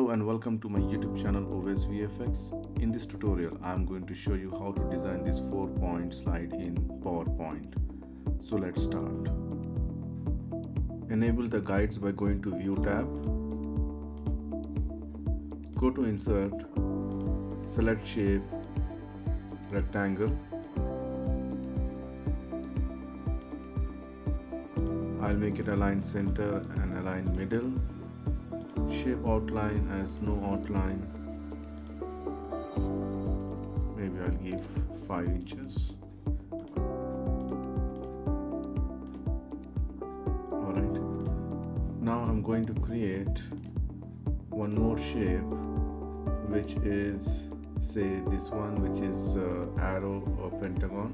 Hello and welcome to my YouTube channel OS VFX. In this tutorial I am going to show you how to design this 4-point slide in PowerPoint. So let's start. Enable the guides by going to View tab. Go to Insert, select Shape, Rectangle. I'll make it align center and align middle. Shape outline as no outline. Maybe I'll give 5 inches. Alright. Now I'm going to create one more shape, which is, say, this one, which is arrow or pentagon.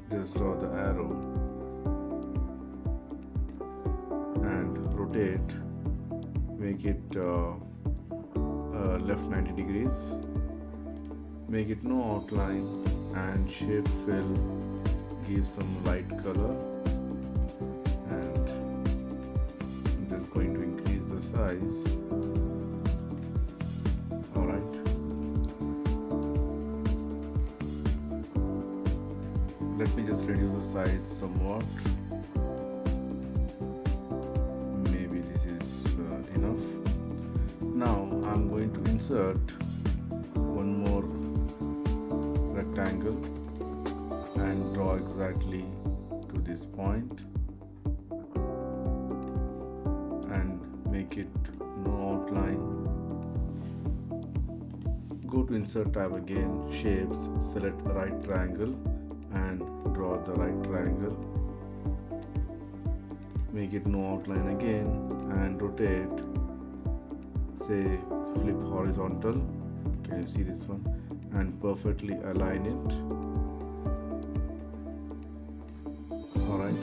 Just draw the arrow and rotate. Make it left 90 degrees. Make it no outline and shape fill. Give some light color and I'm just going to increase the size. Alright. Let me just reduce the size somewhat. Enough. Now I'm going to insert one more rectangle and draw exactly to this point and make it no outline. Go to Insert tab again, Shapes, select right triangle and draw the right triangle. Make it no outline again and rotate, say flip horizontal. Can you see this one? And perfectly align it. Alright,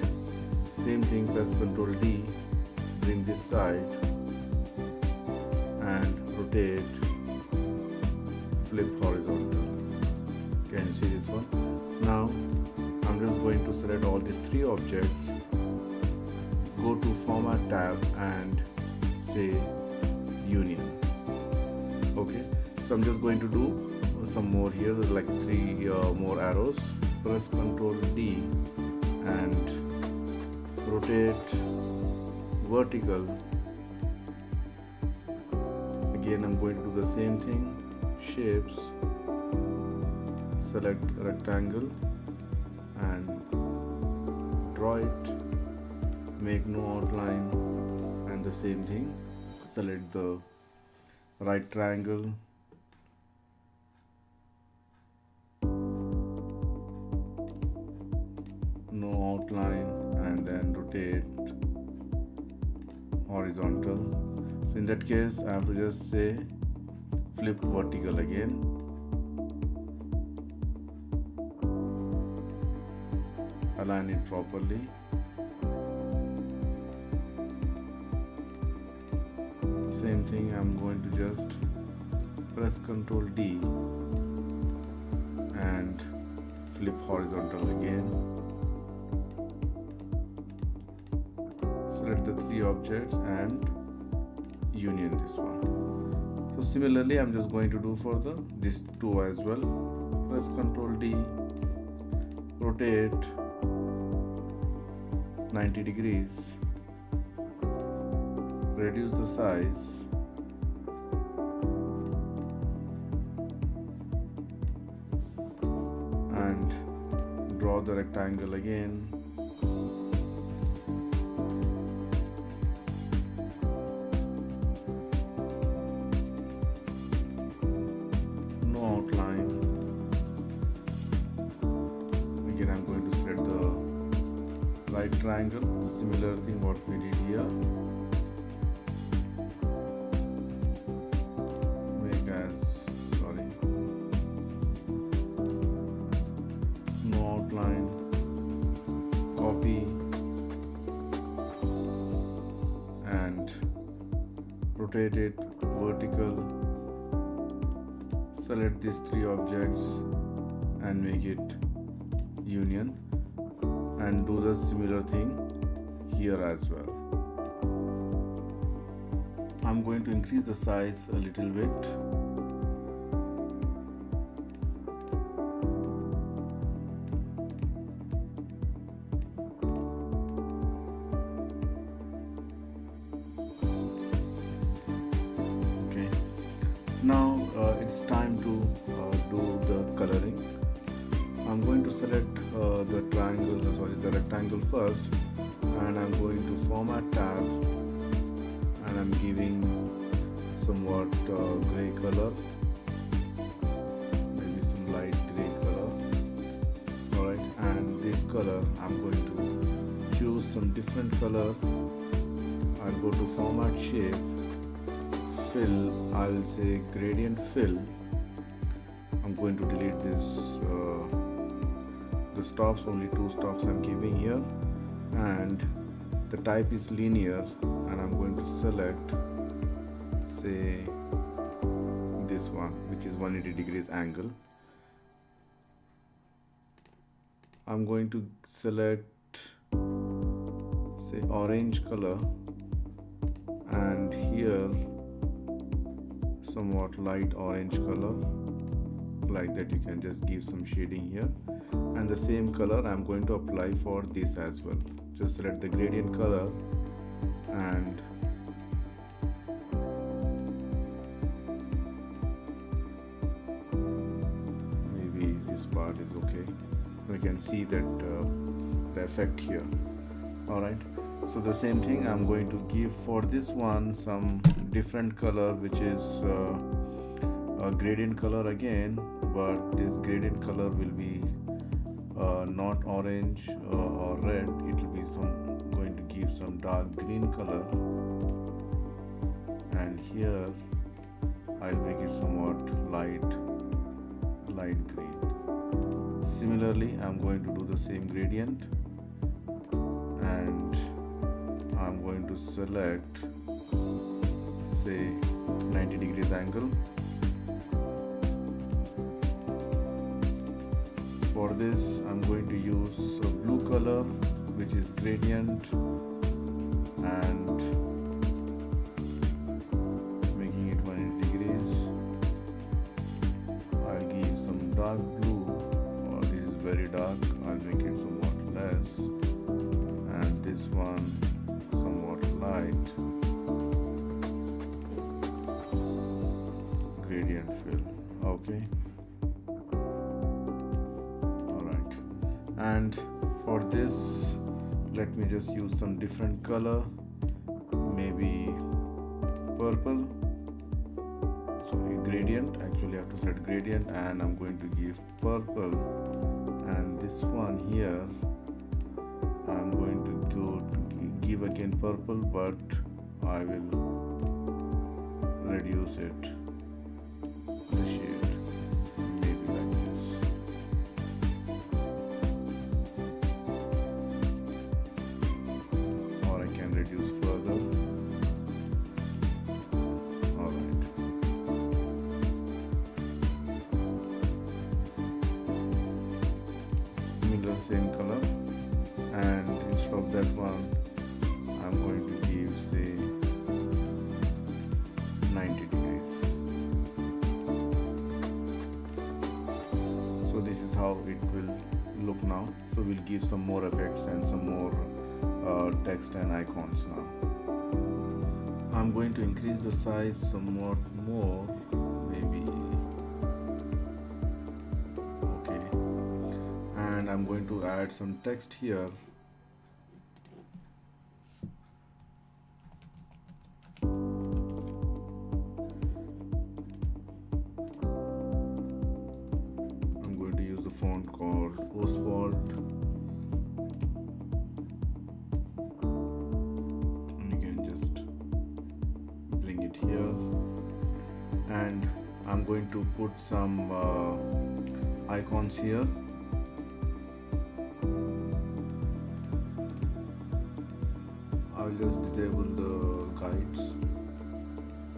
same thing, press Ctrl D, bring this side and rotate, flip horizontal. Can you see this one? Now I'm just going to select all these 3 objects. Go to Format tab and say Union. Okay, so I'm just going to do some more here, like 3 more arrows. Press Ctrl D and rotate vertical. Again I'm going to do the same thing. Shapes, select rectangle and draw it. Make no outline and the same thing. Select the right triangle, no outline and then rotate horizontal. So in that case I have to just say flip vertical again. Align it properly. Same thing, I'm going to just press Ctrl D and flip horizontal again. Select the 3 objects and union this one. So similarly I'm just going to do for these 2 as well. Press Ctrl D, rotate 90 degrees. Reduce the size and draw the rectangle again. No outline. Again I'm going to select the right triangle. Similar thing what we did here. Outline, copy and rotate it vertical. Select these 3 objects and make it union and do the similar thing here as well. I'm going to increase the size a little bit. Okay, now it's time to do the coloring. I'm going to select the rectangle first, and I'm going to format tab, and I'm giving somewhat gray color, maybe some light gray color. Alright, and this color I'm going to choose some different color. I'll go to format shape, fill, I'll say gradient fill. I'm going to delete this the stops, only 2 stops I'm giving here, and the type is linear, and I'm going to select, say, this one, which is 180 degrees angle. I'm going to select, say, orange color, and here somewhat light orange color, like that. You can just give some shading here, and the same color I'm going to apply for this as well. Just select the gradient color, and maybe this part is okay. We can see that the effect here. Alright, so the same thing I'm going to give for this one some different color, which is a gradient color again, but this gradient color will be not orange or red. It will be going to give some dark green color, and here I'll make it somewhat light green. Similarly, I'm going to do the same gradient, and I'm going to select, say, 90 degrees angle. For this, I'm going to use a blue color, which is gradient, and making it 180 degrees. I'll give some dark blue, or this is very dark, I'll make it somewhat less, and this one somewhat light. Gradient fill. Okay. And for this, let me just use some different color, maybe purple. Sorry, gradient. Actually, I have to select gradient, and I'm going to give purple. And this one here, I'm going to give again purple, but I will reduce it, the shade, maybe like this. Reduce further. Alright. Similar, same color, and instead of that one, I'm going to give, say, 90 degrees. So this is how it will look now. So we'll give some more effects and some more text and icons now. I'm going to increase the size somewhat more, maybe. Okay, and I'm going to add some text here. I'm going to use the font called Oswald. Here, and I'm going to put some icons here. I'll just disable the guides.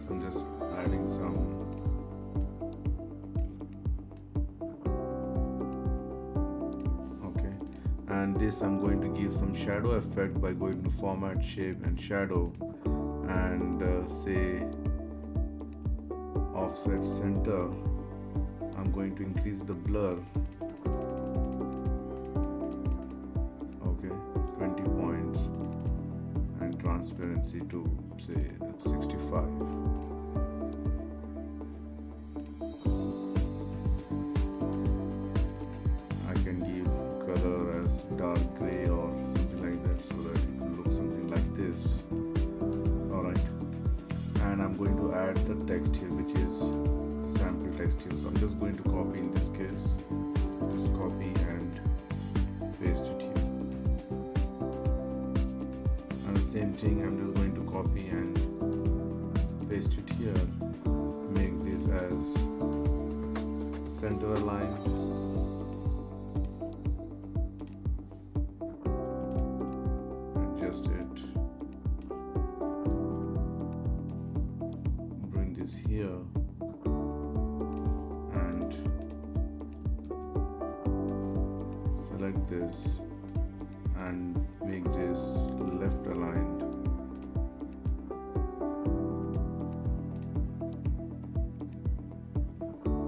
So I'm just adding some. Okay, and this I'm going to give some shadow effect by going to format, shape, and shadow, and and say offset center. I'm going to increase the blur, okay, 20 points, and transparency to say 65. I can give color as dark gray or something like that so that it will look something like this. Alright, and I'm going to add the text here, which is sample text here. So I'm just going to copy in this case, just copy and paste it here. And the same thing, I'm just going to copy and paste it here. Make this as center align. Adjust it. Bring this here. And select this and make this left aligned.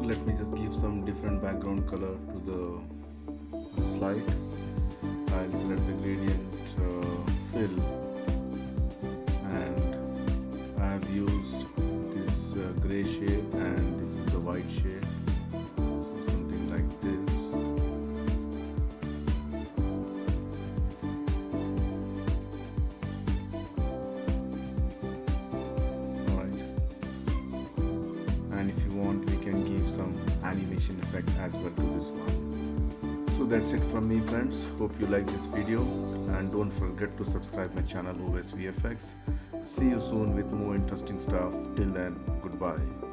Let me just give some different background color to the slide. I'll select the gradient fill, and I have used this gray shade and this is the white shade, so something like this. Alright, and if you want we can give some animation effect as well to this one. So that's it from me, friends. Hope you like this video, and don't forget to subscribe my channel OS VFX. See you soon with more interesting stuff. Till then, goodbye.